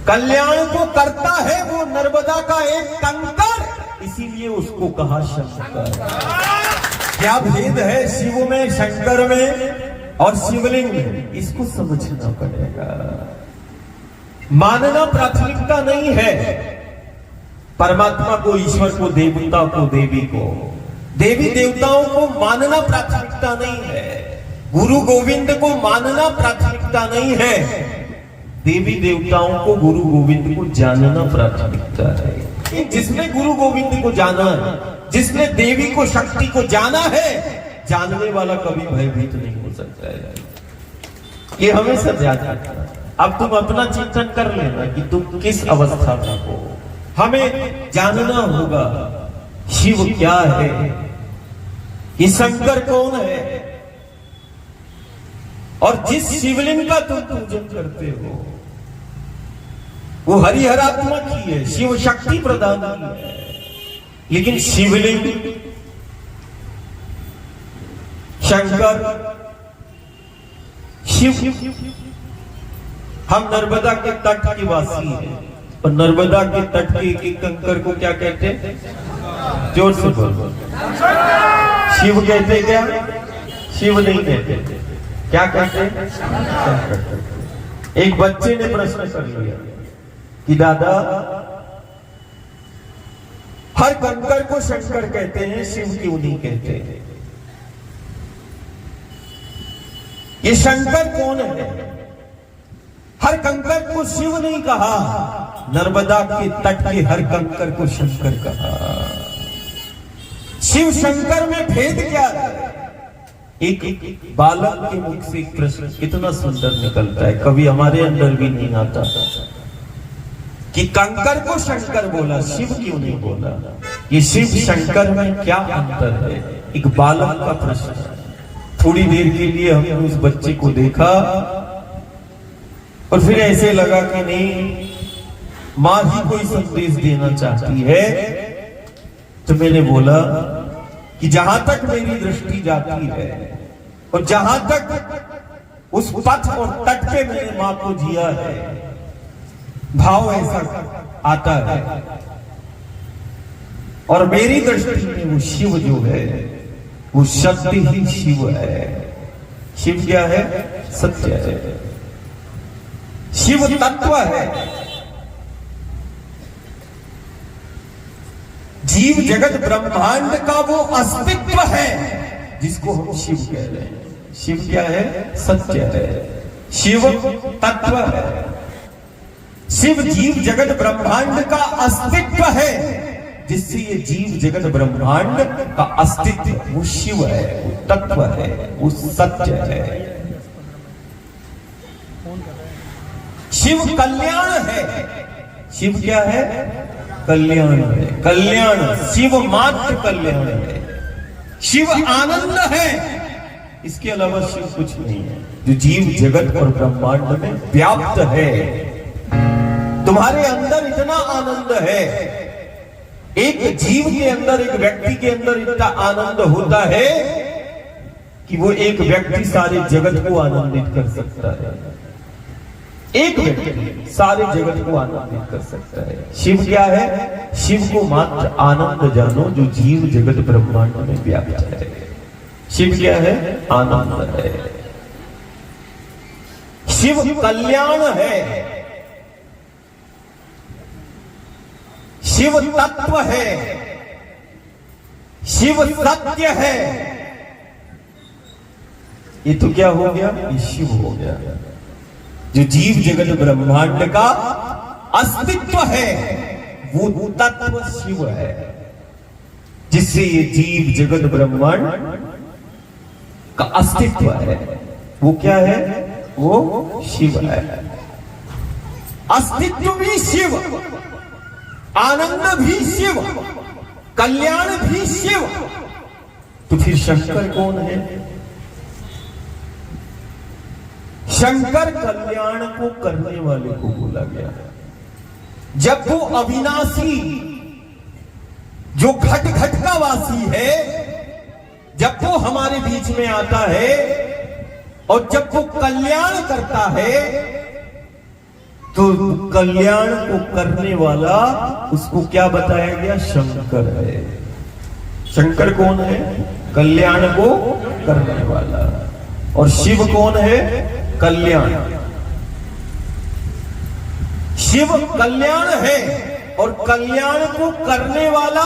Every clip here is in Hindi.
कल्याण को करता है वो नर्मदा का एक कंकर, इसीलिए उसको कहा शंकर। क्या भेद है शिव में, शंकर में और शिवलिंग में, इसको समझना पड़ेगा। मानना प्राथमिकता नहीं है। परमात्मा को, ईश्वर को, देवता को, देवी को, देवी देवताओं को मानना प्राथमिकता नहीं है। गुरु गोविंद को मानना प्राथमिकता नहीं है। देवी देवताओं को, गुरु गोविंद को जानना प्राथमिकता है। जिसने गुरु गोविंद को जाना है, जिसने देवी को, शक्ति को जाना है, जानने वाला कभी भयभीत नहीं हो सकता है। ये हमेशा जाना है। अब तुम अपना चिंतन कर लेना कि तुम किस अवस्था में हो। हमें जानना होगा शिव क्या है, ये शंकर कौन है, और जिस शिवलिंग का तुम पूजन करते हो वो हरिहरात्मक ही है, शिव शक्ति प्रदान की है। लेकिन शिवलिंग, शंकर, शिव, हम नर्मदा के तट के वासी हैं और नर्मदा के तट के एक कंकर को क्या कहते हैं? जोर से बोलो। शिव कहते क्या? शिव नहीं कहते। क्या कहते हैं? एक बच्चे ने प्रश्न कर लिया कि दादा, हर कंकर को शंकर कहते हैं, शिव क्यों नहीं कहते? ये शंकर कौन है? हर कंकर को शिव नहीं कहा, नर्मदा के तट के हर कंकर को शंकर कहा। शिव शंकर में भेद क्या है? एक बालक के मुख से एक प्रश्न कितना सुंदर निकलता है, कभी हमारे अंदर भी नहीं आता कि कंकर को शंकर बोला, शिव क्यों नहीं बोला? ये शिव शंकर में क्या अंतर है? एक बालक का प्रश्न। थोड़ी देर के लिए हमने उस बच्चे को देखा और फिर ऐसे लगा कि नहीं, मां ही कोई संदेश देना चाहती है। तो मैंने बोला कि जहां तक मेरी दृष्टि जाती है और जहां तक उस पथ और तट पे मैंने मां को जिया है, भाव ऐसा आता है। और मेरी दृष्टि में वो शिव जो है वो सत्य ही शिव है। शिव क्या है? सत्य है। शिव तत्व है। जीव जगत ब्रह्मांड का वो अस्तित्व है जिसको हम शिव कह रहे हैं। शिव क्या है? सत्य है। शिव तत्व है। शिव जीव जगत ब्रह्मांड का अस्तित्व है, जिससे ये जीव जगत ब्रह्मांड का अस्तित्व वो शिव है, वो तत्व है, वो सत्य है। शिव कल्याण है। शिव क्या है? कल्याण है। कल्याण, शिव मात्र कल्याण है। शिव आनंद है। इसके अलावा शिव कुछ नहीं है, जो जीव जगत और ब्रह्मांड में व्याप्त है। तुम्हारे अंदर इतना आनंद है, एक जीव के अंदर, एक व्यक्ति के अंदर इतना आनंद होता है कि वो एक व्यक्ति सारे जगत को आनंदित कर सकता है। एक व्यक्ति सारे जगत को आनंदित कर सकता है। शिव क्या है? शिव को मात्र आनंद जानो, जो जीव जगत ब्रह्मांड में व्याप्त है। शिव क्या है? आनंद है। शिव कल्याण है। शिव तत्व है। शिव सत्य है। ये तो क्या हो गया? ये शिव हो गया, जो जीव जगत ब्रह्मांड का अस्तित्व है। वो तत्व शिव है, जिससे ये जीव जगत ब्रह्मांड का अस्तित्व है। वो क्या है? वो शिव है। अस्तित्व भी शिव, आनंद भी शिव, कल्याण भी शिव। तो फिर शंकर कौन है? शंकर कल्याण को करने वाले को बोला गया। जब वो अविनाशी, जो घट घट का वासी है, जब वो हमारे बीच में आता है और जब वो कल्याण करता है, तो कल्याण को करने वाला उसको क्या बताया गया? शंकर है। शंकर कौन है? कल्याण को करने वाला। और शिव कौन है? कल्याण। शिव कल्याण है और कल्याण को करने वाला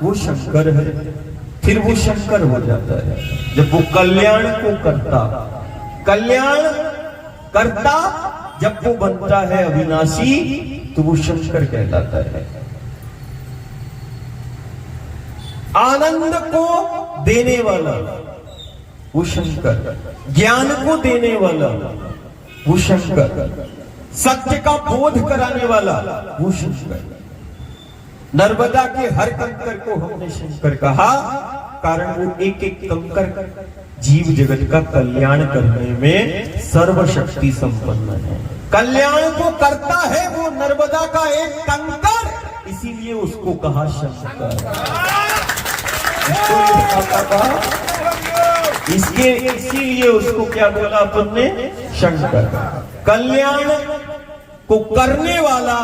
वो शंकर है। फिर वो शंकर हो जाता है जब वो कल्याण को करता। कल्याण करता जब वो बनता है अविनाशी तो वो शंकर कहलाता है। आनंद को देने वाला वो शंकर, ज्ञान को देने वाला वो शंकर, सत्य का बोध कराने वाला वो शंकर। नर्मदा के हर कंकर को हमने शंकर कहा कारण वो एक एक कंकर जीव जगत का कल्याण करने में सर्वशक्ति संपन्न है। कल्याण को करता है वो नर्मदा का एक कंकर, इसीलिए उसको कहा शंकर। इसके इसीलिए उसको क्या बोला अपन ने? शंकर। कल्याण को करने वाला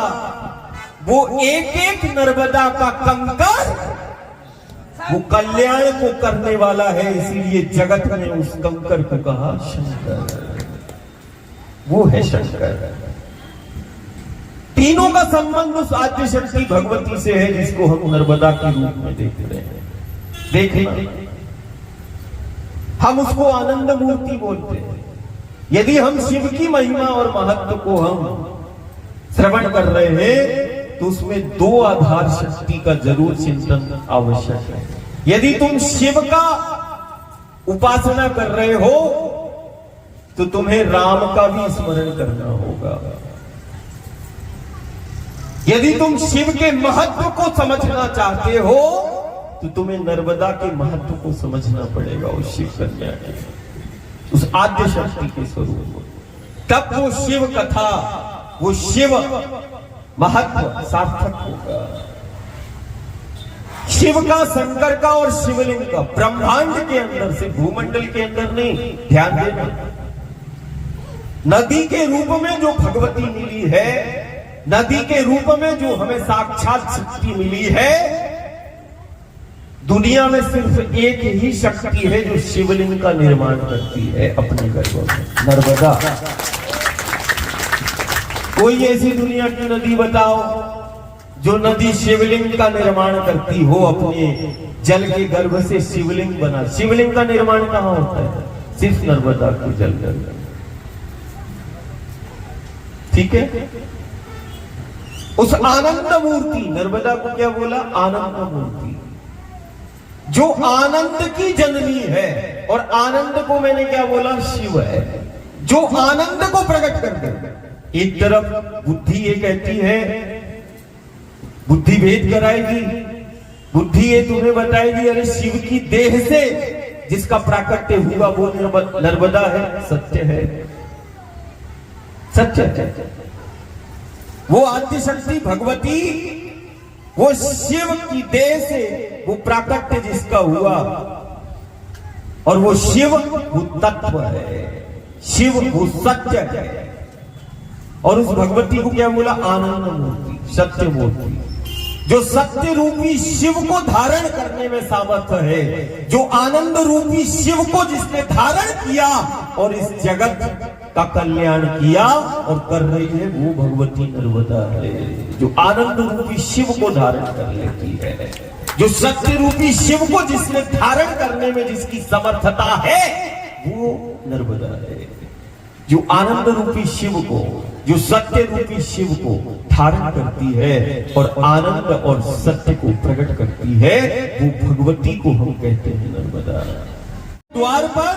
वो एक एक नर्मदा का कंकर वो कल्याण को करने वाला है, इसीलिए जगत ने उस कंकर को कहा शंकर। वो है शंकर। तीनों का संबंध उस आद्य शक्ति भगवती से है जिसको हम नर्मदा के रूप में देख रहे हैं। देखना, हम उसको आनंद मूर्ति बोलते हैं। यदि हम शिव की महिमा और महत्व को हम श्रवण कर रहे हैं तो उसमें दो आधार शक्ति का जरूर चिंतन आवश्यक है। यदि तुम शिव का उपासना कर रहे हो तो तुम्हें राम का भी स्मरण करना होगा। यदि तुम शिव के महत्व को समझना चाहते हो तो तुम्हें नर्मदा के महत्व को समझना पड़ेगा, उस शिव कन्या के, उस आद्य शक्ति के स्वरूप को। तब वो शिव कथा, वो शिव महत्व सार्थक होगा। शिव का, शंकर का और शिवलिंग का ब्रह्मांड के अंदर से, भूमंडल के अंदर नहीं, ध्यान देना। नदी के रूप में जो भगवती मिली है, नदी के रूप में जो हमें साक्षात शक्ति मिली है, दुनिया में सिर्फ एक ही शक्ति है जो शिवलिंग का निर्माण करती है अपने गर्भों में, नर्मदा। कोई ऐसी दुनिया की नदी बताओ जो नदी शिवलिंग का निर्माण करती हो, अपने जल के गर्भ से शिवलिंग बना। शिवलिंग का निर्माण कहां होता है? सिर्फ नर्मदा के जल गर्भ। ठीक है। उस आनंद मूर्ति, नर्मदा को क्या बोला? आनंद मूर्ति, जो आनंद की जननी है। और आनंद को मैंने क्या बोला? शिव है, जो आनंद को प्रकट कर दे। एक तरफ बुद्धि ये कहती है, बुद्धि भेद कराएगी, बुद्धि ये तुम्हें बताएगी अरे शिव की देह से जिसका प्राकट्य हुआ वो नर्मदा है, सत्य है, सत्य है। वो आद्य शक्ति भगवती, वो शिव की देह से वो प्राकट्य जिसका हुआ, और वो शिव वो तत्व है, शिव वो सत्य है। और उस भगवती को क्या बोला? आनंद मूर्ति, सत्य मूर्ति, जो सत्य रूपी शिव को धारण करने में सामर्थ्य है, जो आनंद रूपी शिव को जिसने धारण किया और इस जगत का कल्याण किया और कर रही है, वो भगवती नर्मदा है, जो आनंद रूपी शिव को धारण कर लेती है, जो सत्य रूपी शिव को जिसने धारण करने में जिसकी समर्थता है, वो नर्मदा है। जो आनंद रूपी शिव को, जो सत्य रूपी शिव को धारण करती है और आनंद और सत्य को प्रकट करती है, वो भगवती को हम कहते हैं नर्मदा। द्वार पर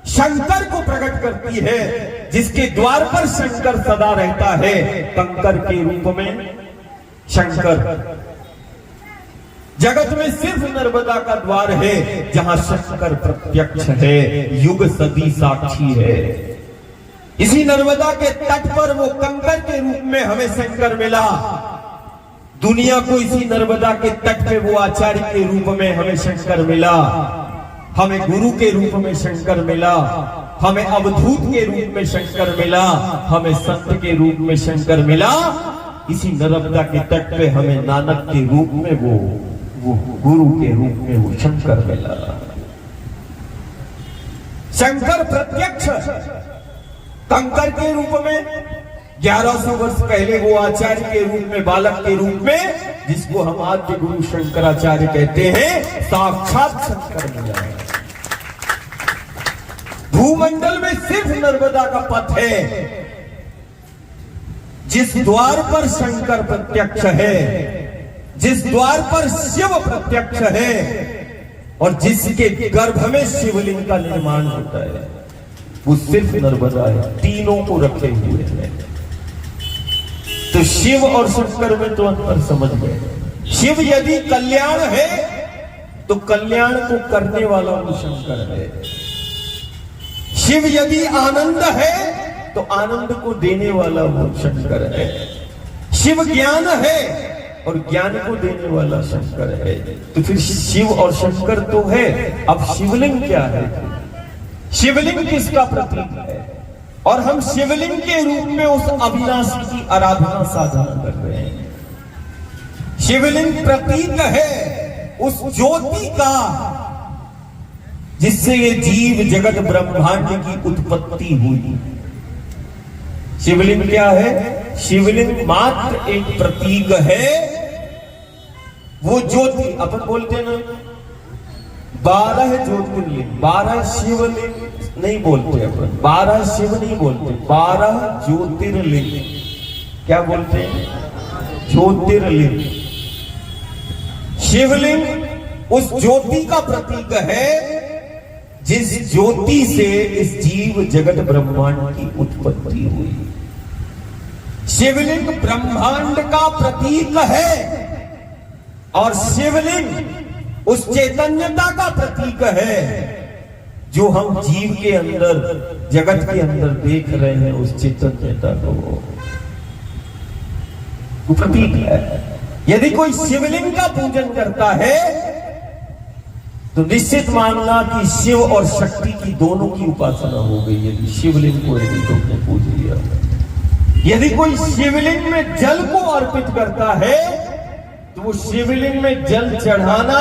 शंकर को प्रकट करती है, जिसके द्वार पर शंकर सदा रहता है, कंकर के रूप में शंकर। जगत में सिर्फ नर्मदा का द्वार है जहां शंकर प्रत्यक्ष है, युग सदी साक्षी है। इसी नर्मदा के तट पर वो कंकर के रूप में हमें शंकर मिला। दुनिया को इसी नर्मदा के तट पे वो आचार्य के रूप में हमें शंकर मिला, हमें गुरु के रूप में शंकर मिला। हमें अवधूत के रूप में शंकर मिला, हमें संत के रूप में शंकर मिला। इसी नर्मदा के तट पे हमें नानक के रूप में वो गुरु के रूप में वो शंकर मिला। शंकर प्रत्यक्ष कंकर के रूप में 1100 वर्ष पहले वो आचार्य के रूप में, बालक के रूप में, जिसको हम आद्य गुरु शंकराचार्य कहते हैं, साक्षात शंकर मिला है। भूमंडल में सिर्फ नर्मदा का पथ है, जिस द्वार पर शंकर प्रत्यक्ष है, जिस द्वार पर शिव प्रत्यक्ष है और जिसके गर्भ में शिवलिंग का निर्माण होता है, वो सिर्फ नर्मदा है। तीनों को रखे हुए हैं। तो शिव और शंकर में तो अंतर समझ गए। शिव यदि कल्याण है तो कल्याण को करने वाला वो शंकर है। शिव यदि आनंद है तो आनंद को देने वाला वो शंकर है। शिव ज्ञान है और ज्ञान को देने वाला शंकर है। तो फिर शिव और शंकर तो है। अब शिवलिंग क्या है? शिवलिंग किसका प्रतीक है? और हम शिवलिंग के रूप में उस अविनाशी की आराधना साधना कर रहे हैं। शिवलिंग प्रतीक है उस ज्योति का जिससे ये जीव जगत ब्रह्मांड की उत्पत्ति हुई। शिवलिंग क्या है? शिवलिंग मात्र एक प्रतीक है। वो ज्योति अपन बोलते हैं ना, 12 ज्योतिर्लिंग, 12 शिवलिंग नहीं बोलते अपन, 12 शिव नहीं बोलते, 12 ज्योतिर्लिंग। क्या बोलते हैं? ज्योतिर्लिंग। शिवलिंग उस ज्योति का प्रतीक है जिस ज्योति से इस जीव जगत ब्रह्मांड की उत्पत्ति हुई। शिवलिंग ब्रह्मांड का प्रतीक है और शिवलिंग उस चैतन्यता का प्रतीक है जो हम जीव के अंदर, जगत के अंदर देख रहे हैं। उस चैतन्यता को वो प्रतीक है। यदि कोई शिवलिंग का पूजन करता है तो निश्चित मानना कि शिव और शक्ति की दोनों की उपासना हो गई। यदि शिवलिंग को यदि तुमने पूज लिया, यदि कोई शिवलिंग में जल को अर्पित करता है तो वो शिवलिंग में जल चढ़ाना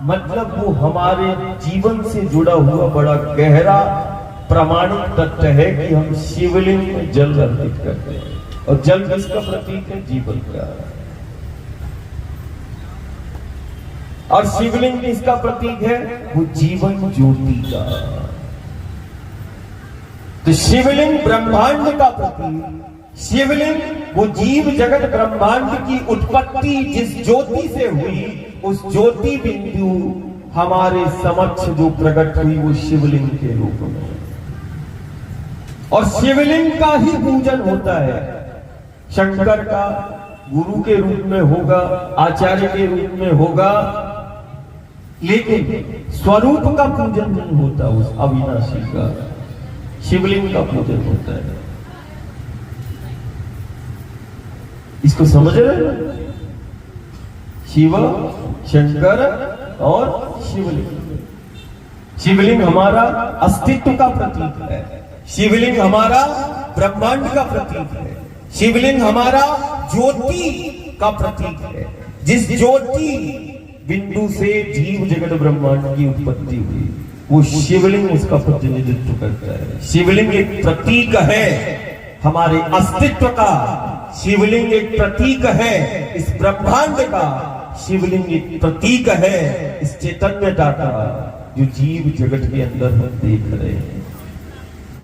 मतलब वो हमारे जीवन से जुड़ा हुआ बड़ा गहरा प्रामाणिक तथ्य है कि हम शिवलिंग में जल अर्पित करते हैं। और जल किसका प्रतीक है? जीवन का। और शिवलिंग किसका प्रतीक है? वो जीवन ज्योति का। तो शिवलिंग ब्रह्मांड का प्रतीक, शिवलिंग वो जीव जगत ब्रह्मांड की उत्पत्ति जिस ज्योति से हुई, उस ज्योति बिंदु हमारे समक्ष जो प्रकट हुई वो शिवलिंग के रूप में। और शिवलिंग का ही पूजन होता है। शंकर का गुरु के रूप में होगा, आचार्य के रूप में होगा, लेकिन स्वरूप का पूजन नहीं होता। उस अविनाशी का शिवलिंग का पूजन होता है। इसको समझ रहे? शिव, शंकर और शिवलिंग। शिवलिंग हमारा अस्तित्व का प्रतीक है। शिवलिंग हमारा ब्रह्मांड का प्रतीक है। शिवलिंग हमारा ज्योति का प्रतीक है। जिस ज्योति बिंदु से जीव जगत ब्रह्मांड की उत्पत्ति हुई वो शिवलिंग उसका प्रतिनिधित्व करता है। शिवलिंग एक प्रतीक है हमारे अस्तित्व का। शिवलिंग एक प्रतीक है इस ब्रह्मांड का। शिवलिंग एक प्रतीक है इस चैतन्यता का जो जीव जगत के अंदर हम देख रहे हैं।